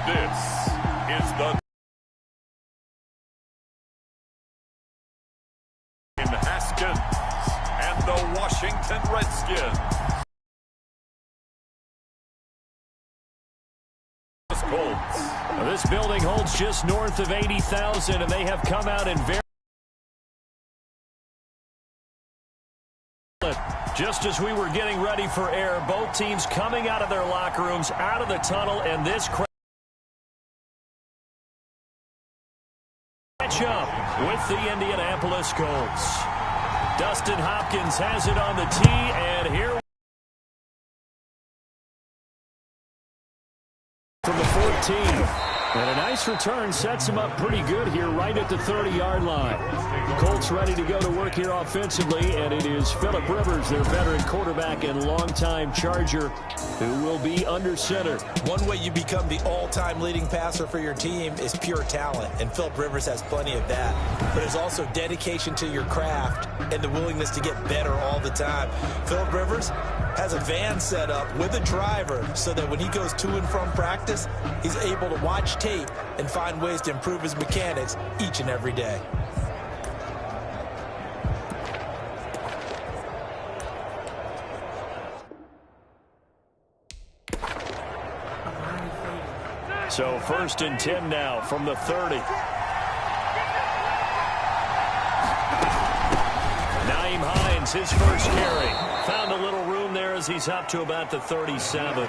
This is the Haskins and the Washington Redskins. Colts. Now, this building holds just north of 80,000, and they have come out in very... Just as we were getting ready for air, both teams coming out of their locker rooms, out of the tunnel, and this crowd catch up with the Indianapolis Colts. Dustin Hopkins has it on the tee, and here from the 14. And a nice return sets him up pretty good here right at the 30-yard line. The Colts ready to go to work here offensively, and it is Phillip Rivers, their veteran quarterback and longtime Charger, who will be under center. One way you become the all-time leading passer for your team is pure talent, and Phillip Rivers has plenty of that. But there's also dedication to your craft and the willingness to get better all the time. Phillip Rivers has a van set up with a driver so that when he goes to and from practice, he's able to watch tape and find ways to improve his mechanics each and every day. So 1st and 10 now from the 30. Nyheim Hines, his first carry. Found a little room there as he's up to about the 37.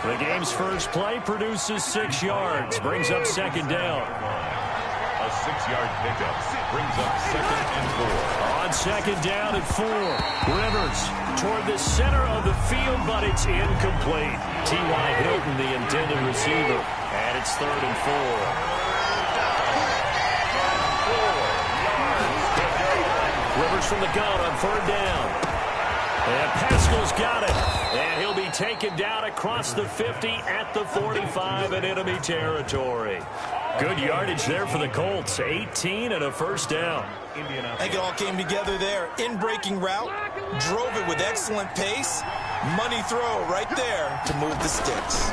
The game's first play produces 6 yards. Brings up 2nd down. A 6-yard pickup brings up 2nd and 4. On 2nd down and 4. Rivers toward the center of the field, but it's incomplete. T.Y. Hilton, the intended receiver. And it's 3rd and 4. Rivers from the gun on 3rd down. And Pascal's got it. And he'll be taken down across the 50 at the 45 in enemy territory. Good yardage there for the Colts. 18 and a 1st down. I think it all came together there. In-breaking route. Drove it with excellent pace. Money throw right there to move the sticks.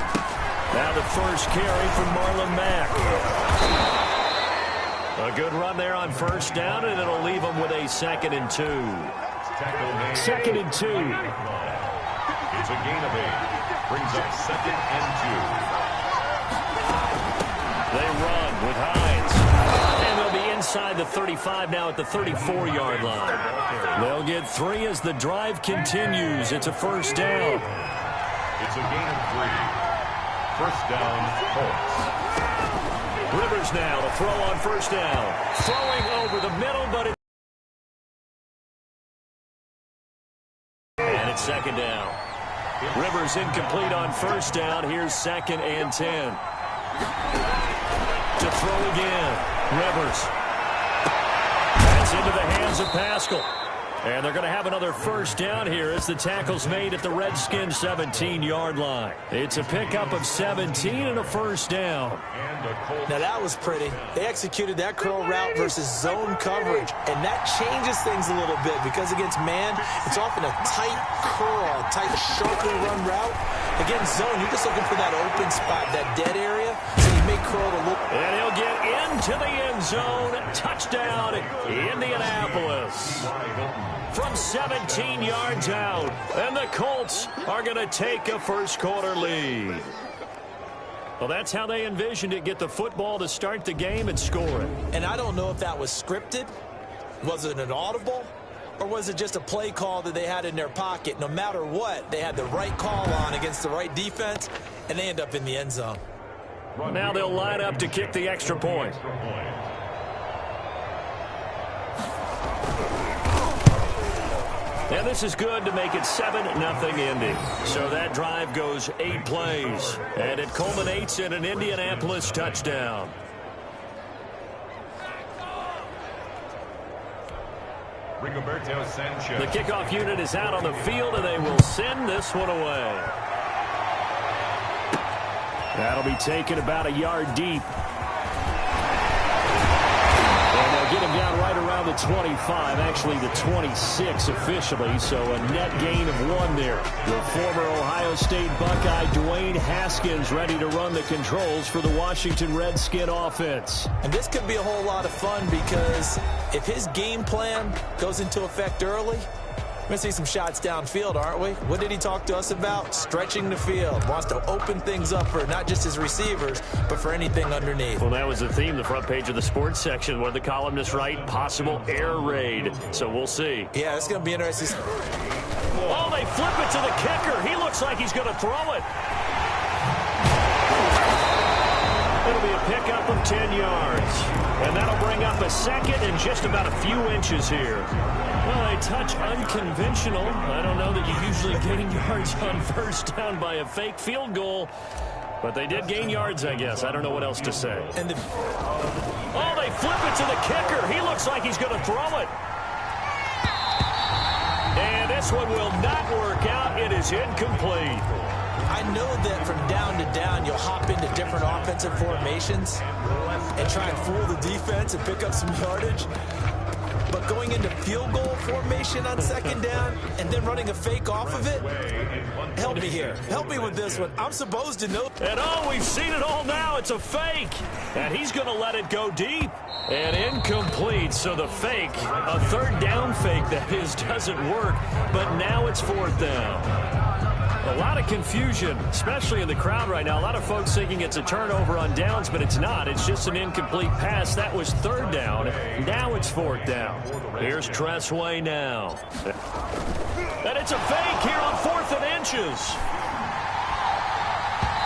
Now the first carry from Marlon Mack. A good run there on 1st down, and it'll leave them with a 2nd and 2. 2nd and 2. It's a gain of 8. Brings up 2nd and 2. They run with Hines. And they'll be inside the 35 now at the 34-yard line. They'll get 3 as the drive continues. It's a 1st down. It's a gain of 3. 1st down, Colts. Rivers now to throw on 1st down. Throwing over the middle, but and it's 2nd down. Rivers incomplete on 1st down. Here's 2nd and 10. To throw again. Rivers. That's into the hands of Pascal. And they're going to have another 1st down here as the tackle's made at the Redskins 17-yard line. It's a pickup of 17 and a 1st down. Now that was pretty. They executed that curl route versus zone coverage, and that changes things a little bit because against man, it's often a tight curl, tight, sharply run route. Against zone, you're just looking for that open spot, that dead area, so you may curl a little. And he'll get into the end zone. Touchdown, Indianapolis. From 17 yards out, and the Colts are going to take a first-quarter lead. Well, that's how they envisioned it, get the football to start the game and score it. And I don't know if that was scripted. Was it an audible? Or was it just a play call that they had in their pocket? No matter what, they had the right call on against the right defense, and they end up in the end zone. Now they'll line up to kick the extra point. And this is good to make it 7-0 Indy. So that drive goes 8 plays. And it culminates in an Indianapolis touchdown. The kickoff unit is out on the field, and they will send this one away. That'll be taken about a yard deep. And they'll get him down right around the 25, actually the 26 officially, so a net gain of 1 there. The former Ohio State Buckeye Dwayne Haskins ready to run the controls for the Washington Redskin offense. And this could be a whole lot of fun because if his game plan goes into effect early, we're going to see some shots downfield, aren't we? What did he talk to us about? Stretching the field. Wants to open things up for not just his receivers, but for anything underneath. Well, that was the theme, the front page of the sports section. What did the columnists write? Possible air raid. So we'll see. Yeah, it's going to be interesting. Oh, they flip it to the kicker. He looks like he's going to throw it. It'll be a pickup of 10 yards. And that'll bring up a second and just about a few inches here. Well, a touch unconventional. I don't know that you usually gain yards on first down by a fake field goal. But they did gain yards, I guess. I don't know what else to say. And oh, they flip it to the kicker. He looks like he's going to throw it. And this one will not work out. It is incomplete. I know that from down to down, you'll hop into different offensive formations and try and fool the defense and pick up some yardage. But going into field goal formation on second down and then running a fake off of it, help me here. Help me with this one. I'm supposed to know. And oh, we've seen it all now. It's a fake. And he's going to let it go deep. And incomplete. So the fake, a third down fake that is, doesn't work. But now it's fourth down. A lot of confusion, especially in the crowd right now. A lot of folks thinking it's a turnover on downs, but it's not. It's just an incomplete pass. That was third down. Now it's fourth down. Here's Tressway now. And it's a fake here on 4th and inches.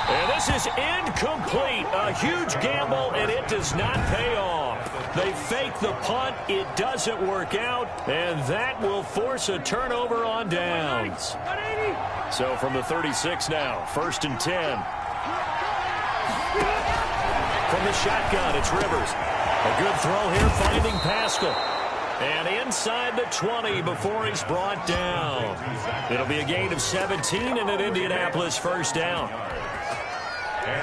And this is incomplete. A huge gamble, and it does not pay off. They fake the punt. It doesn't work out, and that will force a turnover on downs. So from the 36 now, 1st and 10. From the shotgun, it's Rivers. A good throw here, finding Pascal. And inside the 20 before he's brought down. It'll be a gain of 17 and an Indianapolis first down.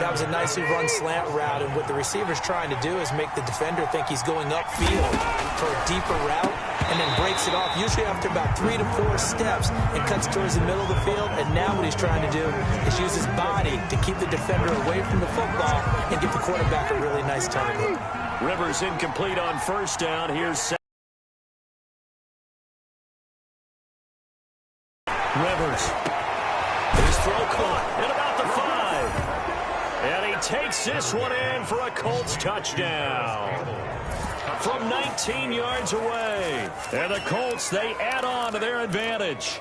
That was a nicely run slant route, and what the receiver's trying to do is make the defender think he's going upfield for a deeper route, and then breaks it off, usually after about 3 to 4 steps, and cuts towards the middle of the field. And now what he's trying to do is use his body to keep the defender away from the football and give the quarterback a really nice target. Rivers incomplete on first down. Here's Rivers. His throw caught at about the 5. And he takes this one in for a Colts touchdown. From 19 yards away. And the Colts, they add on to their advantage.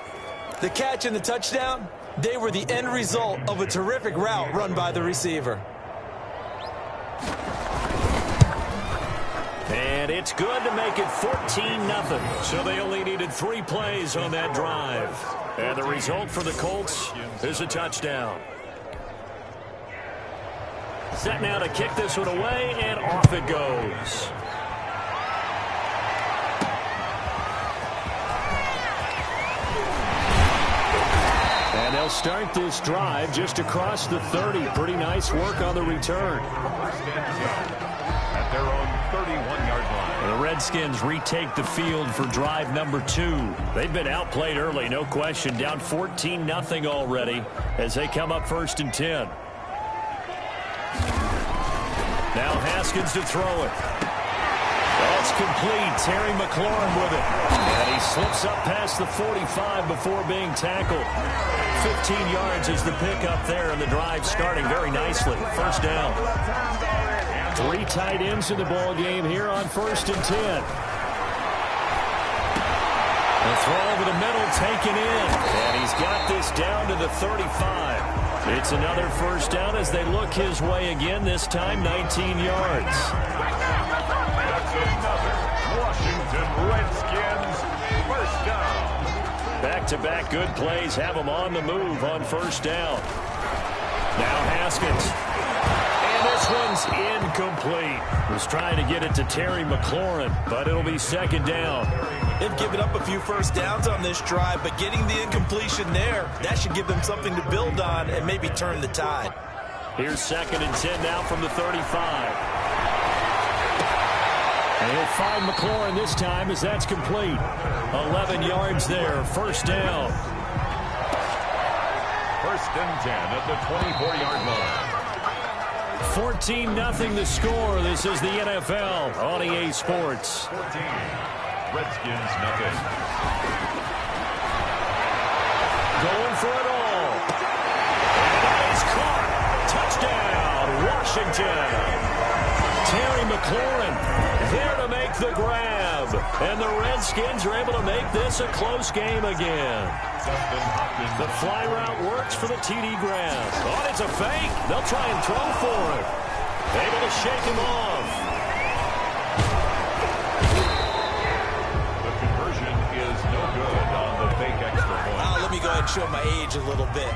The catch and the touchdown, they were the end result of a terrific route run by the receiver. And it's good to make it 14-0. So they only needed 3 plays on that drive. And the result for the Colts is a touchdown. Set now to kick this one away, and off it goes. And they'll start this drive just across the 30. Pretty nice work on the return. At their own 31-yard line. The Redskins retake the field for drive number 2. They've been outplayed early, no question. Down 14-0 already as they come up 1st and 10. Now Haskins to throw it. That's complete. Terry McLaurin with it. And he slips up past the 45 before being tackled. 15 yards is the pickup there, and the drive starting very nicely. First down. 3 tight ends in the ball game here on 1st and 10. The throw over the middle taken in. And he's got this down to the 35. It's another first down as they look his way again, this time 19 yards. That's another Washington Redskins first down. Back-to-back good plays have them on the move on first down. Now Haskins. And this one's incomplete. Was trying to get it to Terry McLaurin, but it'll be second down. They've given up a few first downs on this drive, but getting the incompletion there, that should give them something to build on and maybe turn the tide. Here's 2nd and 10 now from the 35. And he'll find McLaurin this time as that's complete. 11 yards there, first down. First and 10 at the 24-yard line. 14-0 the score. This is the NFL on EA Sports. 14. Redskins nothing. Going for it all. And it's caught. Touchdown, Washington. Terry McLaurin there to make the grab. And the Redskins are able to make this a close game again. The fly route works for the TD grab. Oh, it's a fake. They'll try and throw for it. Able to shake him off. The conversion is no good on the fake extra point. Let me go ahead and show my age a little bit.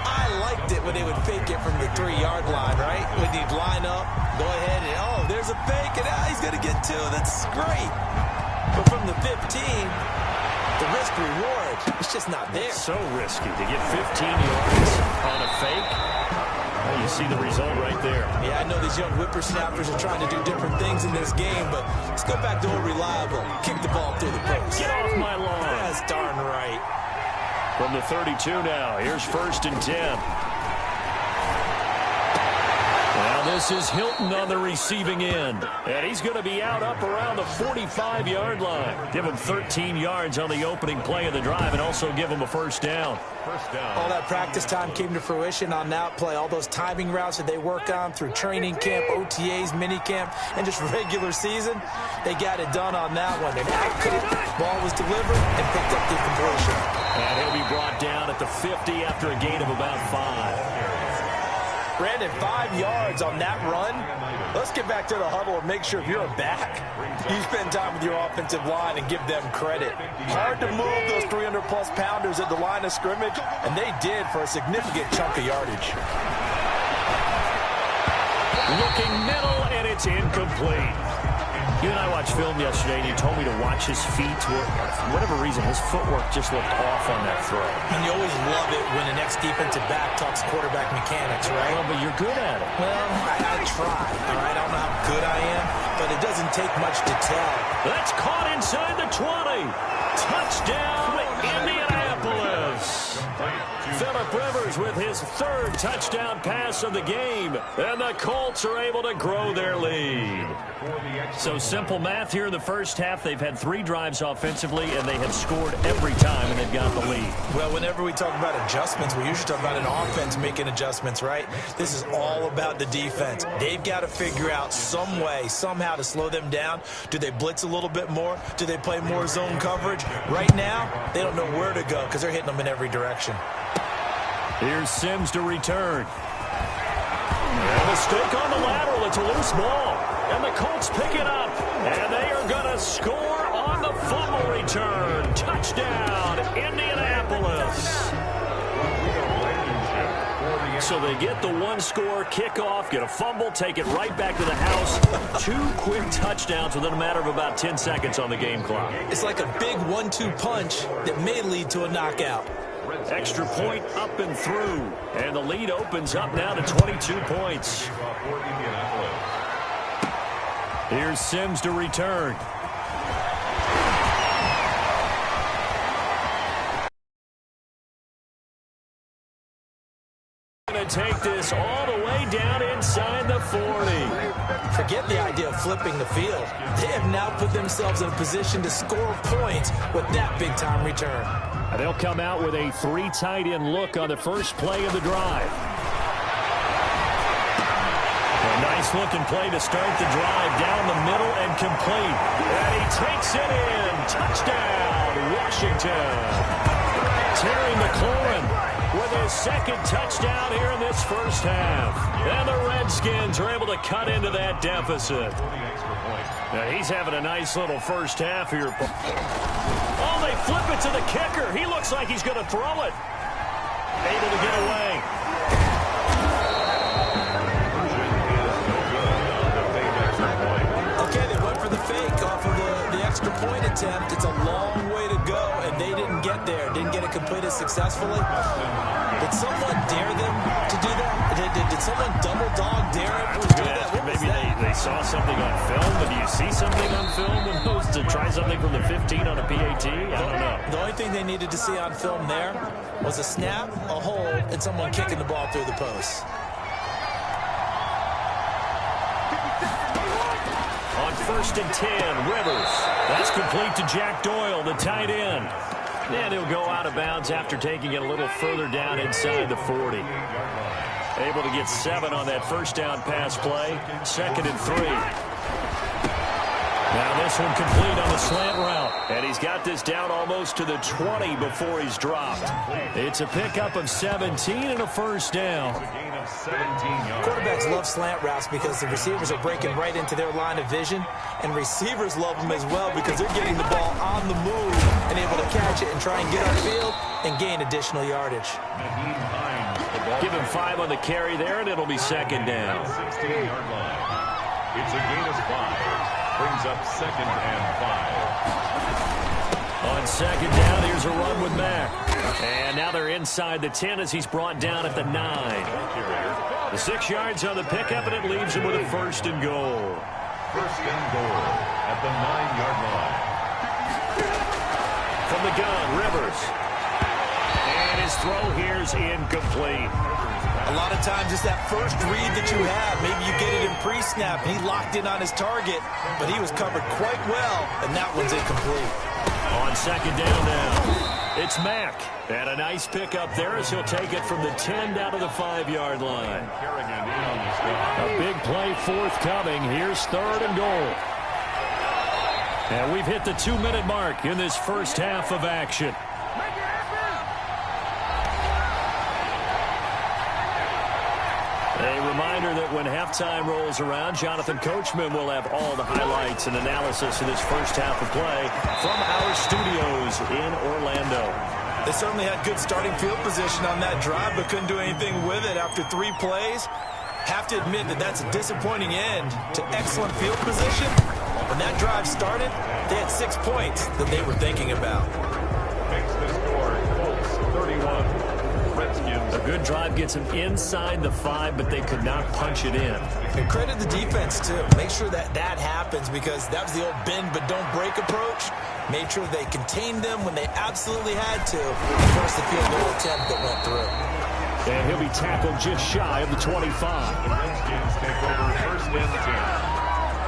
I liked it when they would fake it from the 3-yard line, right? When he'd line up, go ahead and, oh, there's a fake, and he's going to get 2. That's great. But from the 15, the risk-reward, it's just not there. So risky to get 15 yards on a fake. Well, you see the result right there. Yeah, I know these young whippersnappers are trying to do different things in this game, but let's go back to old reliable. Kick the ball through the post. Get off my lawn. That's darn right. From the 32 now, here's first and 10. Now this is Hilton on the receiving end. And he's going to be out up around the 45-yard line. Give him 13 yards on the opening play of the drive and also give him a first down. All that practice time came to fruition on that play. All those timing routes that they work on through training camp, OTAs, minicamp, and just regular season, they got it done on that one. And ball was delivered and picked up the completion. And he'll be brought down at the 50 after a gain of about 5. Brandon, 5 yards on that run. Let's get back to the huddle and make sure if you're a back, you spend time with your offensive line and give them credit. Hard to move those 300-plus pounders at the line of scrimmage, and they did for a significant chunk of yardage. Looking middle, and it's incomplete. You and I watched film yesterday, and you told me to watch his feet. For whatever reason, his footwork just looked off on that throw. And you always love it when the next defensive back talks quarterback mechanics, right? Well, but you're good at it. Well, I try, all right? I don't know how good I am, but it doesn't take much to tell. That's caught inside the 20. Touchdown, Indianapolis. Phillip Rivers with his 3rd touchdown pass of the game. And the Colts are able to grow their lead. So simple math here in the first half. They've had 3 drives offensively, and they have scored every time, and they've got the lead. Well, whenever we talk about adjustments, we usually talk about an offense making adjustments, right? This is all about the defense. They've got to figure out some way, somehow to slow them down. Do they blitz a little bit more? Do they play more zone coverage? Right now, they don't know where to go because they're hitting them in every direction. Here's Sims to return. And a mistake on the lateral. It's a loose ball. And the Colts pick it up. And they are going to score on the fumble return. Touchdown, Indianapolis. So they get the 1-score kickoff, get a fumble, take it right back to the house. 2 quick touchdowns within a matter of about 10 seconds on the game clock. It's like a big 1-2 punch that may lead to a knockout. Extra point up and through. And the lead opens up now to 22 points. Here's Sims to return. Going to take this all the way down inside the 40. Forget the idea of flipping the field. They have now put themselves in a position to score points with that big-time return. They'll come out with a 3 tight end look on the first play of the drive. A nice-looking play to start the drive down the middle and complete. And he takes it in. Touchdown, Washington. Terry McLaurin with his 2nd touchdown here in this first half. And the Redskins are able to cut into that deficit. Now he's having a nice little first half here. Oh, they flip it to the kicker. He looks like he's going to throw it. Able to get away. Okay, they went for the fake off of the extra point attempt. It's a long way to go, and they didn't get there. Didn't get it completed successfully. Did someone dare them to do that? did someone double dog Darren? I was going to ask you, maybe they saw something on film, but do you see something on film when opposed to try something from the 15 on a PAT? I don't know. The only thing they needed to see on film there was a snap, a hold, and someone kicking the ball through the post. On 1st and 10, Rivers. That's complete to Jack Doyle, the tight end. And he'll go out of bounds after taking it a little further down inside the 40. Able to get 7 on that first down pass play. 2nd and 3. Now this one complete on the slant route. And he's got this down almost to the 20 before he's dropped. It's a pickup of 17 and a first down. Quarterbacks love slant routes because the receivers are breaking right into their line of vision, and receivers love them as well because they're getting the ball on the move and able to catch it and try and get upfield and gain additional yardage. Give him 5 on the carry there, and it'll be 2nd down. 16-yard line. It's a gain of 5. Brings up 2nd and 5. On 2nd down, here's a run with Mack. And now they're inside the 10 as he's brought down at the 9. The 6 yards on the pickup, and it leaves him with a 1st and goal. 1st and goal at the 9-yard line. From the gun, Rivers. And his throw here's incomplete. A lot of times it's that first read that you have. Maybe you get it in pre-snap. He locked in on his target, but he was covered quite well, and that one's incomplete. On 2nd down now. It's Mack. And a nice pickup there as he'll take it from the 10 down to the 5-yard line. A big play forthcoming. Here's 3rd and goal. And we've hit the 2-minute mark in this first half of action. A reminder that when halftime rolls around, Jonathan Coachman will have all the highlights and analysis of this first half of play from our studios in Orlando. They certainly had good starting field position on that drive, but couldn't do anything with it after 3 plays. Have to admit that that's a disappointing end to excellent field position. When that drive started, they had 6 points that they were thinking about. Makes the score Colts 31. Redskins. A good drive gets them inside the 5, but they could not punch it in. And credit the defense, too. Make sure that that happens because that was the old bend but don't break approach. Made sure they contained them when they absolutely had to. Forced the field goal attempt that went through. And he'll be tackled just shy of the 25. The Redskins take over 1st and 10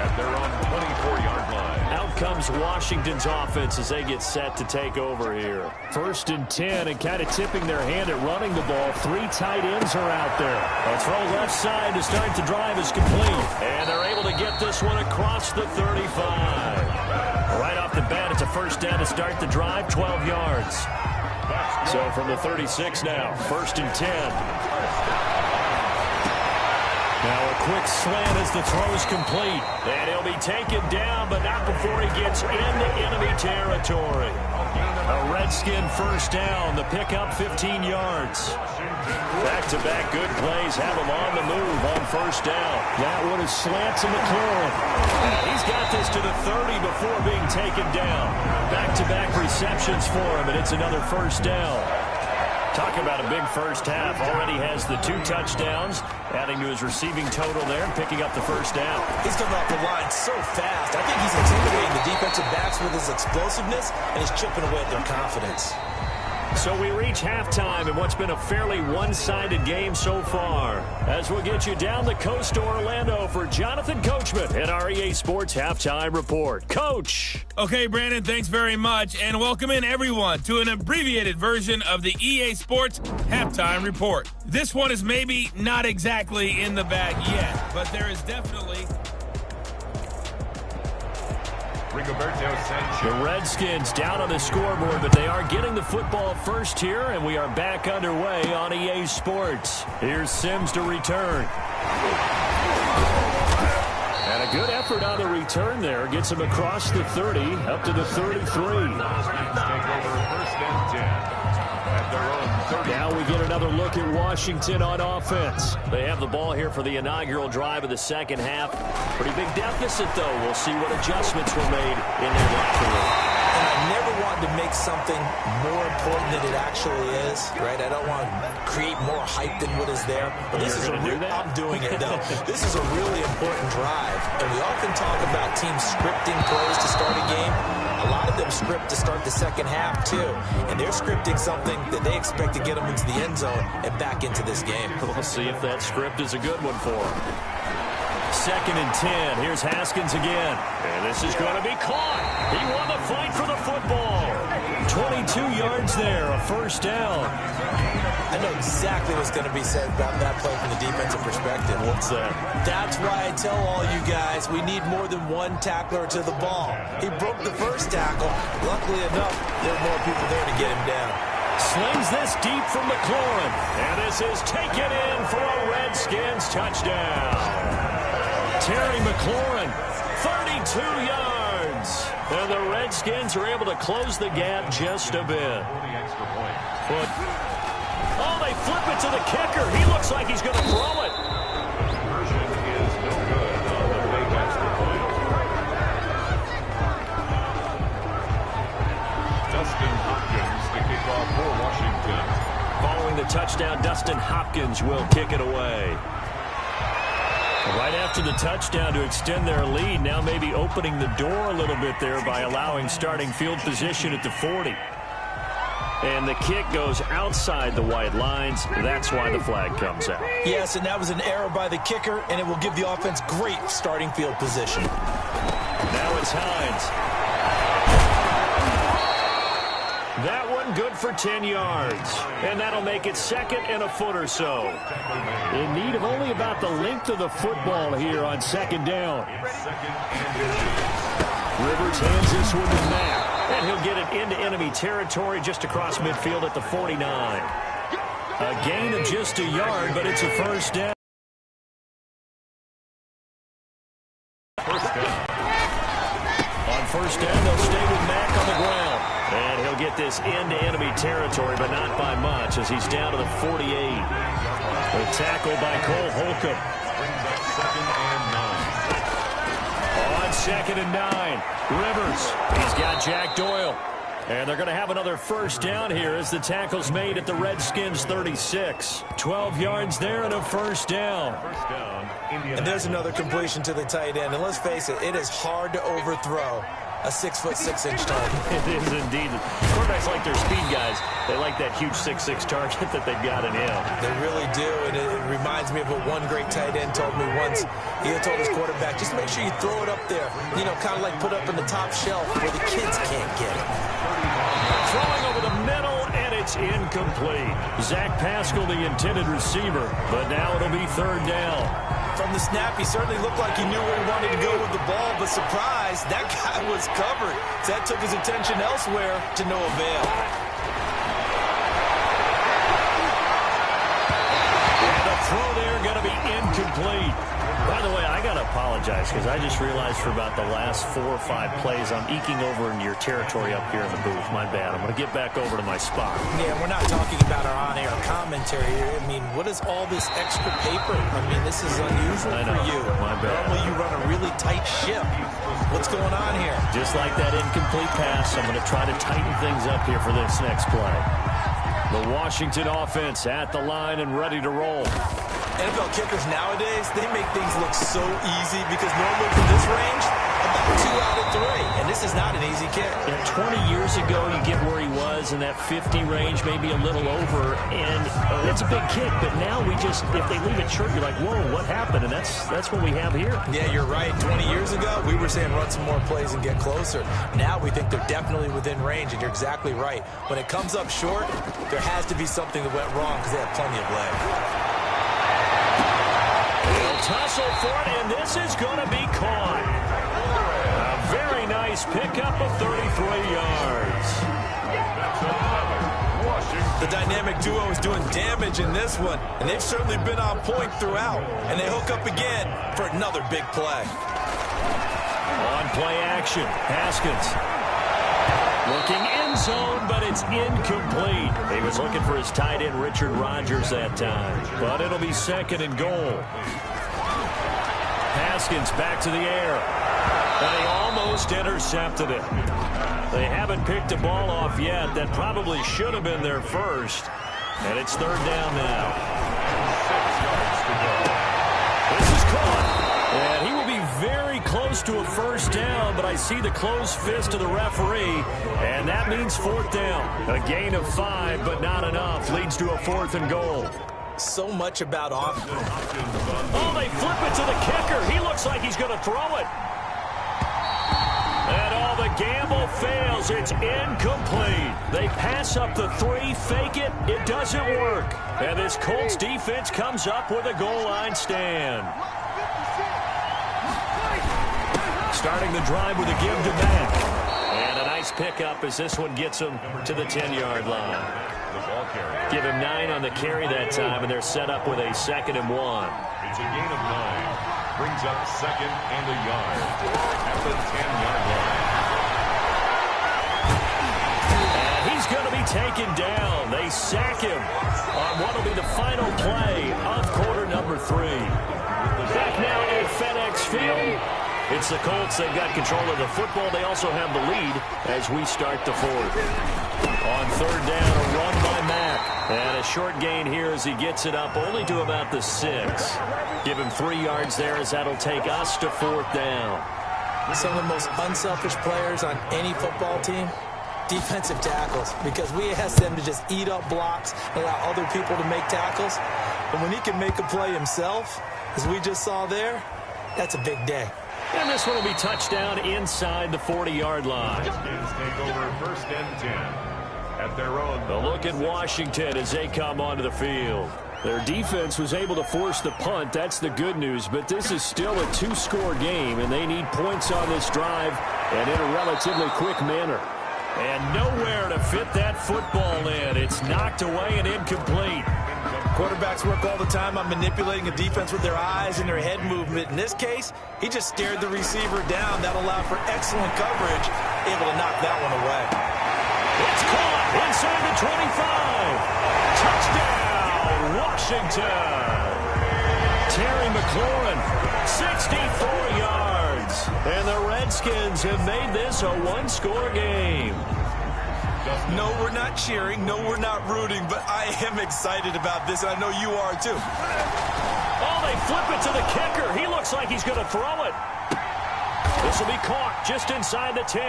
at their own 24-yard line. Out comes Washington's offense as they get set to take over here. 1st and 10, and kind of tipping their hand at running the ball. 3 tight ends are out there. A throw left side to start the drive is complete. And they're able to get this one across the 35. Right off the bat, it's a 1st down to start the drive, 12 yards. So from the 36 now, 1st and 10. Now a quick slant as the throw's complete. And he'll be taken down, but not before he gets into enemy territory. A Redskin 1st down. The pickup 15 yards. Back-to-back good plays have him on the move on 1st down. That one is slant to McLaurin. He's got this to the 30 before being taken down. Back-to-back receptions for him, and it's another 1st down. Talk about a big first half. Already has the 2 touchdowns, adding to his receiving total there, picking up the 1st down. He's coming off the line so fast. I think he's intimidating the defensive backs with his explosiveness, and he's chipping away at their confidence. So we reach halftime in what's been a fairly one-sided game so far. As we'll get you down the coast to Orlando for Jonathan Coachman at our EA Sports Halftime Report. Coach! Okay, Brandon, thanks very much, and welcome in everyone to an abbreviated version of the EA Sports Halftime Report. This one is maybe not exactly in the bag yet, but there is definitely... The Redskins down on the scoreboard, but they are getting the football first here, and we are back underway on EA Sports. Here's Sims to return. And a good effort on the return there. Gets him across the 30, up to the 33. Take over 1st and 10 at their own 30. Now we get another look at Washington on offense. They have the ball here for the inaugural drive of the second half. Pretty big deficit, though. We'll see what adjustments were made in their locker room. And I never want to make something more important than it actually is, right? I don't want to create more hype than what is there. But this is I'm doing it, though. This is a really important drive. And we often talk about teams scripting plays to start a game. A lot of them script to start the second half, too. And they're scripting something that they expect to get them into the end zone and back into this game. We'll see if that script is a good one for them. 2nd and 10. Here's Haskins again. And this is going to be caught. He won the fight for the football. 22 yards there, a first down. I know exactly what's going to be said about that play from the defensive perspective. What's that? That's why I tell all you guys we need more than one tackler to the ball. He broke the first tackle. Luckily enough, there were more people there to get him down. Slings this deep from McLaurin. And this is taken in for a Redskins touchdown. Terry McLaurin, 32 yards. And the Redskins are able to close the gap just a bit. Oh, they flip it to the kicker. He looks like he's going to throw it. Conversion is no good on the fake extra point. Dustin Hopkins to kick off for Washington. Following the touchdown, Dustin Hopkins will kick it away. Right after the touchdown to extend their lead, now maybe opening the door a little bit there by allowing starting field position at the 40. And the kick goes outside the white lines. That's why the flag comes out. Yes, and that was an error by the kicker, and it will give the offense great starting field position. Now it's Hines. That one good for 10 yards. And that'll make it 2nd and a foot or so. In need of only about the length of the football here on 2nd down. Rivers hands this one to Mack. And he'll get it into enemy territory just across midfield at the 49. A gain of just a yard, but it's a first down. On first down, they'll stay with Mack on the ground. And he'll get this into enemy territory, but not by much as he's down to the 48. A tackle by Cole Holcomb. Brings up 2nd and 9. On 2nd and 9, Rivers. He's got Jack Doyle. And they're going to have another first down here as the tackle's made at the Redskins 36. 12 yards there and a first down. First down, And there's another completion to the tight end. And let's face it, it is hard to overthrow a 6'6" target. It is indeed. Quarterbacks like their speed guys. They like that huge 6'6" target that they've got in him. They really do, and it reminds me of what one great tight end told me once. He had told his quarterback, just make sure you throw it up there, you know, kind of like put up in the top shelf where the kids can't get it. Throwing over the middle, and it's incomplete. Zach Pascal, the intended receiver, but now it'll be 3rd down. From the snap, he certainly looked like he knew where he wanted to go with the ball, but surprise, that guy was covered. So that took his attention elsewhere to no avail. And the throw there going to be incomplete. By the way, I got to apologize because I just realized for about the last 4 or 5 plays I'm eking over into your territory up here in the booth. My bad. I'm going to get back over to my spot. Yeah, we're not talking about our on-air commentary here. I mean, what is all this extra paper? I mean, this is unusual for you. My bad. Normally you run a really tight ship. What's going on here? Just like that incomplete pass, I'm going to try to tighten things up here for this next play. The Washington offense at the line and ready to roll. NFL kickers nowadays, they make things look so easy because normally from this range, about 2 out of 3. And this is not an easy kick. Yeah, 20 years ago, you get where he was in that 50 range, maybe a little over, and it's a big kick. But now we just, if they leave it short, you're like, whoa, what happened? And that's what we have here. Yeah, you're right. 20 years ago, we were saying run some more plays and get closer. Now we think they're definitely within range, and you're exactly right. When it comes up short, there has to be something that went wrong because they have plenty of leg. Tussle for it, and this is going to be caught. A very nice pickup of 33 yards. The dynamic duo is doing damage in this one, and they've certainly been on point throughout. And they hook up again for another big play. On play action, Haskins. Looking end zone, but it's incomplete. He was looking for his tight end, Richard Rodgers, that time. But it'll be 2nd and goal. Haskins back to the air. And he almost intercepted it. They haven't picked the ball off yet. That probably should have been their first. And it's third down now. 6 yards to go. This is caught. And he will be very close to a first down, but I see the closed fist of the referee, and that means fourth down. A gain of 5, but not enough. Leads to a 4th and goal. So much about offense. Oh, they flip it to the kicker. He looks like he's going to throw it. And all the gamble fails. It's incomplete. They pass up the 3, fake it. It doesn't work. And this Colts defense comes up with a goal line stand. Starting the drive with a give to Mack. And a nice pickup as this one gets him to the 10-yard line. Give him 9 on the carry that time, and they're set up with a 2nd and 1. It's a gain of 9. Brings up 2nd and a yard at the 10-yard line. And he's going to be taken down. They sack him on what will be the final play of quarter number 3. Back now at FedEx Field. It's the Colts. They've got control of the football. They also have the lead as we start the 4th. On third down, a run by Mack. And a short gain here as he gets it up only to about the 6. Give him 3 yards there as that'll take us to 4th down. Some of the most unselfish players on any football team, defensive tackles, because we ask them to just eat up blocks, allow other people to make tackles. But when he can make a play himself, as we just saw there, that's a big day. And this one will be touchdown inside the 40-yard line. Skins take over 1st and 10 at their own. A look at Washington as they come onto the field. Their defense was able to force the punt. That's the good news. But this is still a 2-score game, and they need points on this drive and in a relatively quick manner. And nowhere to fit that football in. It's knocked away and incomplete. Quarterbacks work all the time on manipulating a defense with their eyes and their head movement. In this case, he just stared the receiver down. That allowed for excellent coverage, able to knock that one away. It's caught inside the 25. Touchdown, Washington. Terry McLaurin, 64 yards. And the Redskins have made this a 1-score game. No, we're not cheering. No, we're not rooting. But I am excited about this, and I know you are, too. Oh, they flip it to the kicker. He looks like he's going to throw it. This will be caught just inside the 10.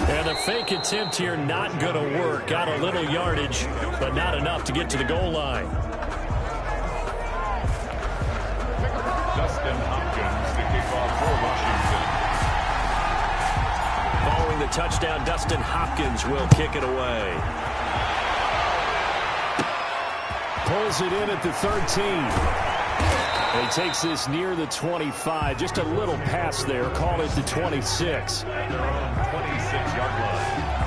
And the fake attempt here not going to work. Got a little yardage, but not enough to get to the goal line. Dustin Hopkins to kick off for Washington. Following the touchdown, Dustin Hopkins will kick it away. Pulls it in at the 13. And he takes this near the 25. Just a little pass there. Call it the 26. At their own 26-yard line.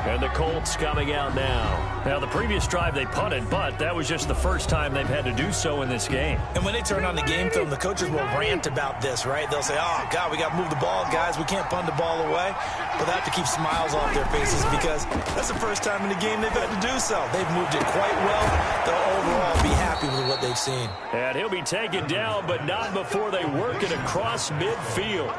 And the Colts coming out now. Now, the previous drive they punted, but that was just the first time they've had to do so in this game. And when they turn on the game film, the coaches will rant about this, right? They'll say, oh, God, we got to move the ball, guys. We can't punt the ball away. But they have to keep smiles off their faces because that's the first time in the game they've had to do so. They've moved it quite well. They'll overall be happy with what they've seen. And he'll be taken down, but not before they work it across midfield.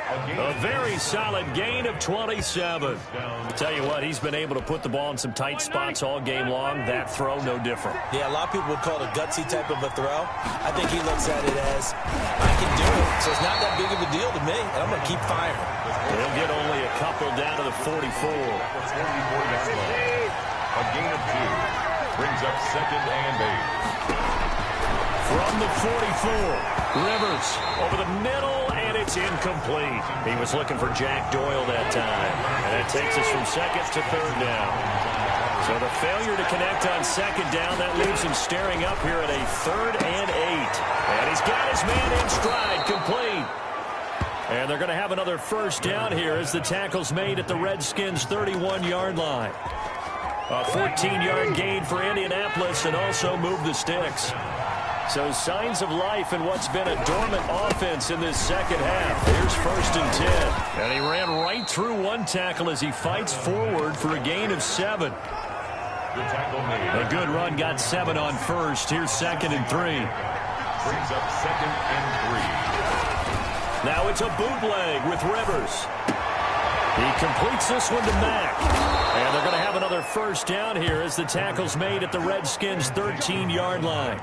A very solid gain of 27. I'll tell you what, he's been able to put the ball in some tight spots all game long. That throw, no different. Yeah, a lot of people would call it a gutsy type of a throw. I think he looks at it as, I can do it, so it's not that big of a deal to me, and I'm going to keep firing. He'll get only a couple down to the 44. A gain of 2. Brings up 2nd and 8. From the 44, Rivers over the middle, and it's incomplete. He was looking for Jack Doyle that time. And that takes us from 2nd to 3rd down. So the failure to connect on 2nd down, that leaves him staring up here at a 3rd and 8. And he's got his man in stride, complete. And they're going to have another first down here as the tackle's made at the Redskins' 31-yard line. A 14-yard gain for Indianapolis and also move the sticks. So signs of life in what's been a dormant offense in this second half. Here's 1st and 10. And he ran right through one tackle as he fights forward for a gain of 7. A good run, got 7 on first. Here's 2nd and 3. Brings up 2nd and 3. Now it's a bootleg with Rivers. He completes this one to Mack. And they're going to have another first down here as the tackle's made at the Redskins' 13-yard line.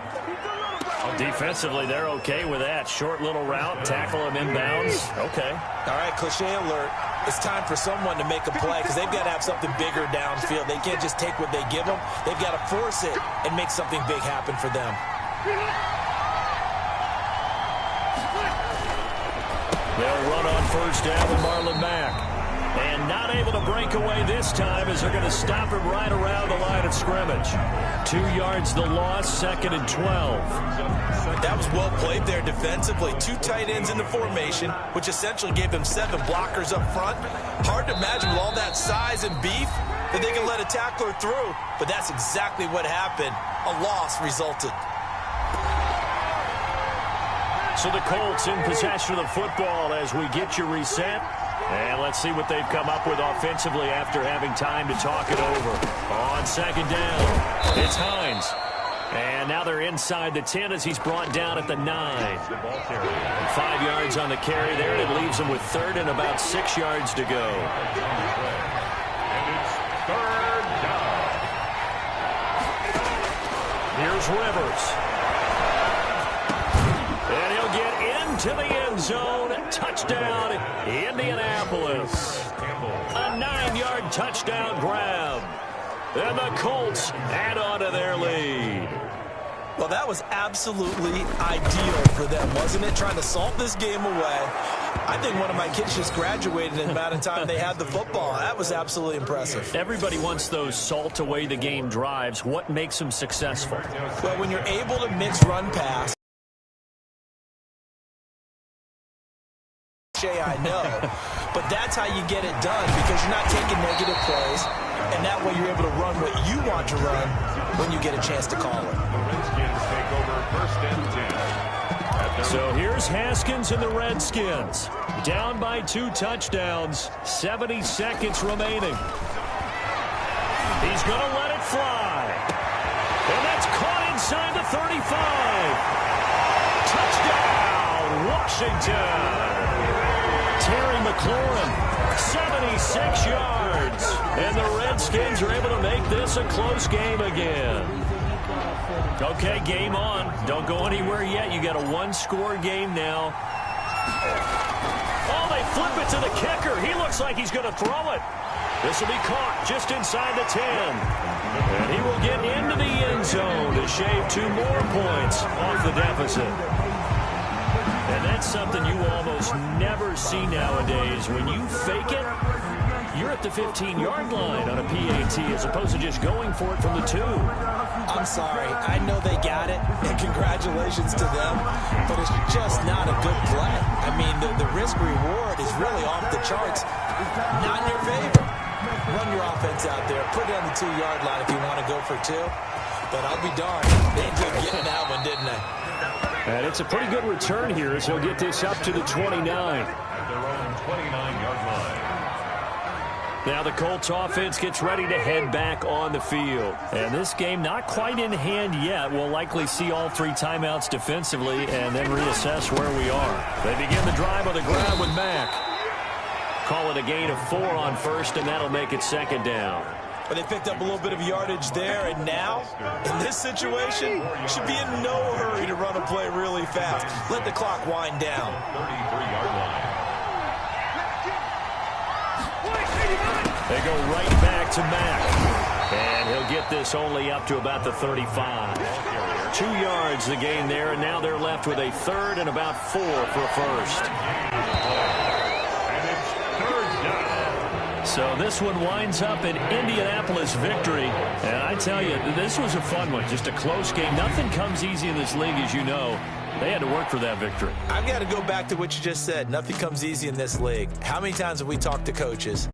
Defensively, they're okay with that. Short little route, tackle him inbounds. Okay. All right, cliche alert. It's time for someone to make a play because they've got to have something bigger downfield. They can't just take what they give them. They've got to force it and make something big happen for them. They'll run on first down with Marlon Mack. And not able to break away this time as they're going to stop him right around the line of scrimmage. 2 yards the loss, 2nd and 12. That was well played there defensively. 2 tight ends in the formation, which essentially gave them 7 blockers up front. Hard to imagine with all that size and beef that they can let a tackler through. But that's exactly what happened. A loss resulted. So the Colts in possession of the football as we get you reset. And let's see what they've come up with offensively after having time to talk it over. On second down, it's Hines. And now they're inside the 10 as he's brought down at the 9. 5 yards on the carry there, and it leaves him with 3rd and about 6 yards to go. And it's 3rd down. Here's Rivers. And he'll get into the end zone. Touchdown, Indianapolis. A 9-yard touchdown grab. And the Colts add on to their lead. Well, that was absolutely ideal for them, wasn't it? Trying to salt this game away. I think one of my kids just graduated in the amount of time they had the football. That was absolutely impressive. Everybody wants those salt away the game drives. What makes them successful? Well, when you're able to mix run pass, I know, but that's how you get it done because you're not taking negative plays, and that way you're able to run what you want to run when you get a chance to call it. The Redskins take over 1st and 10. So here's Haskins and the Redskins. Down by 2 touchdowns, 70 seconds remaining. He's going to let it fly. And that's caught inside the 35. Touchdown, Washington. Terry McLaurin, 76 yards. And the Redskins are able to make this a close game again. Okay, game on. Don't go anywhere yet. You got a 1-score game now. Oh, they flip it to the kicker. He looks like he's going to throw it. This will be caught just inside the 10. And he will get into the end zone to shave 2 more points off the deficit. And that's something you almost never see nowadays. When you fake it, you're at the 15-yard line on a PAT as opposed to just going for it from the 2. I'm sorry. I know they got it, and congratulations to them, but it's just not a good play. I mean, the risk-reward is really off the charts. Not in your favor. Run your offense out there. Put it on the 2-yard line if you want to go for 2. But I'll be darned. They did getting that one, didn't they? And it's a pretty good return here as he'll get this up to the 29. At their own 29-yard line. Now the Colts offense gets ready to head back on the field. And this game not quite in hand yet. We'll likely see all 3 timeouts defensively and then reassess where we are. They begin the drive on the ground with Mack. Call it a gain of 4 on first, and that'll make it 2nd down. But they picked up a little bit of yardage there, and now, in this situation, should be in no hurry to run a play really fast. Let the clock wind down. 33-yard line. They go right back to Mack. And he'll get this only up to about the 35. 2 yards the gain there, and now they're left with a 3rd and about 4 for a first. So this one winds up an Indianapolis victory. And I tell you, this was a fun one. Just a close game. Nothing comes easy in this league, as you know. They had to work for that victory. I've got to go back to what you just said. Nothing comes easy in this league. How many times have we talked to coaches